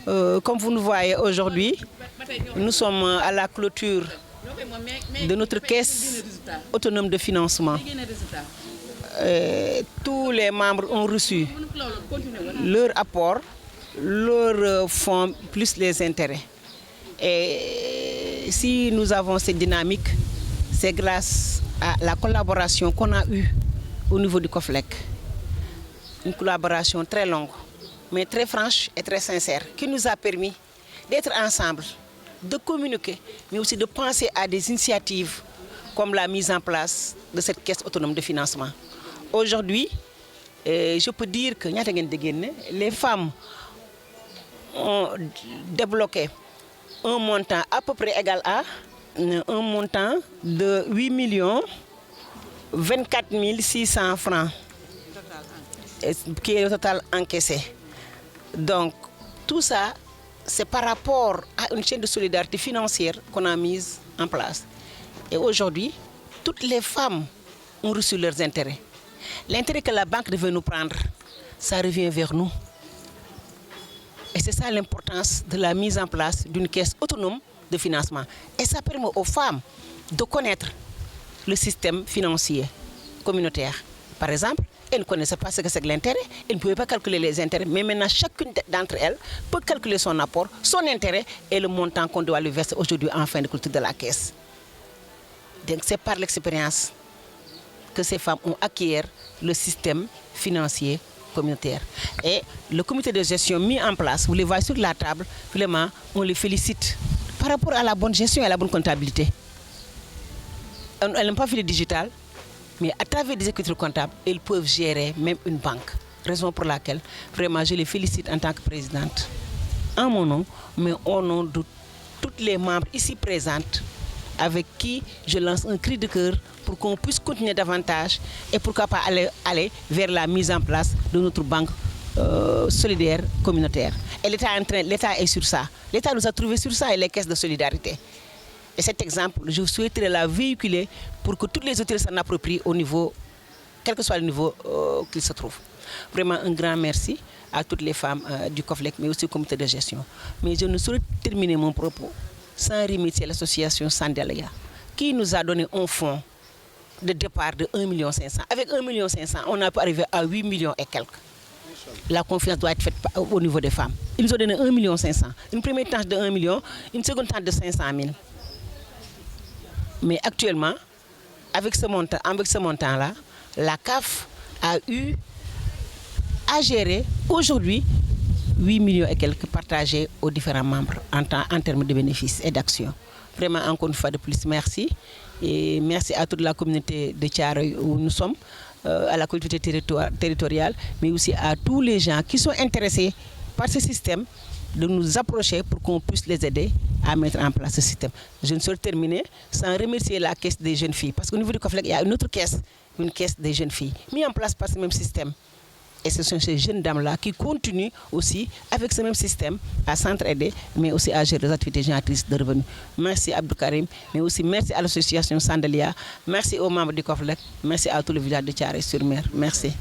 Comme vous nous voyez aujourd'hui, nous sommes à la clôture de notre caisse autonome de financement. Tous les membres ont reçu leur apport, leurs fonds plus les intérêts. Et si nous avons cette dynamique, c'est grâce à la collaboration qu'on a eue au niveau du COFLEC. Une collaboration très longue, mais très franche et très sincère, qui nous a permis d'être ensemble, de communiquer, mais aussi de penser à des initiatives comme la mise en place de cette caisse autonome de financement. Aujourd'hui, je peux dire que les femmes ont débloqué un montant à peu près égal à un montant de 8 24 600 francs, qui est le total encaissé. Donc, tout ça, c'est par rapport à une chaîne de solidarité financière qu'on a mise en place. Et aujourd'hui, toutes les femmes ont reçu leurs intérêts. L'intérêt que la banque devait nous prendre, ça revient vers nous. Et c'est ça l'importance de la mise en place d'une caisse autonome de financement. Et ça permet aux femmes de connaître le système financier communautaire. Par exemple, elles ne connaissaient pas ce que c'est que l'intérêt, elles ne pouvaient pas calculer les intérêts, mais maintenant chacune d'entre elles peut calculer son apport, son intérêt et le montant qu'on doit lui verser aujourd'hui en fin de clôture de la caisse. Donc c'est par l'expérience que ces femmes ont acquis le système financier communautaire. Et le comité de gestion mis en place, vous les voyez sur la table, vraiment, on les félicite par rapport à la bonne gestion et à la bonne comptabilité. Elles n'ont pas fait le digital, mais à travers des écritures comptables, elles peuvent gérer même une banque. Raison pour laquelle, vraiment, je les félicite en tant que présidente. En mon nom, mais au nom de toutes les membres ici présentes, avec qui je lance un cri de cœur pour qu'on puisse continuer davantage et pourquoi pas aller vers la mise en place de notre banque solidaire communautaire. Et l'État est sur ça. L'État nous a trouvé sur ça et les caisses de solidarité. Et cet exemple, je souhaiterais la véhiculer pour que toutes les autorités s'en approprient au niveau, quel que soit le niveau qu'il se trouve. Vraiment un grand merci à toutes les femmes du COFLEC, mais aussi au comité de gestion. Mais je ne saurais terminer mon propos sans remercier l'association Sandalia, qui nous a donné un fonds de départ de 1 500 000. Avec 1 500 000, on a pu arriver à 8 millions et quelques. La confiance doit être faite au niveau des femmes. Ils nous ont donné 1 500 000. Une première tranche de 1 million, une seconde tranche de 500 000. Mais actuellement, avec ce montant-là, la CAF a eu à gérer aujourd'hui 8 millions et quelques partagés aux différents membres en termes de bénéfices et d'actions. Vraiment, encore une fois de plus, merci. Et merci à toute la communauté de Thiaroye où nous sommes, à la collectivité territoriale, mais aussi à tous les gens qui sont intéressés par ce système, de nous approcher pour qu'on puisse les aider à mettre en place ce système. Je ne saurais terminer sans remercier la caisse des jeunes filles, parce qu'au niveau du COFLEC, il y a une autre caisse, une caisse des jeunes filles, mise en place par ce même système. Et ce sont ces jeunes dames-là qui continuent aussi avec ce même système à s'entraider, mais aussi à gérer les activités génératrices de revenus. Merci Abdou Karim, mais aussi merci à l'association Sandalia, merci aux membres du COFLEC, merci à tout le village de Thiaroye-sur-Mer. Merci.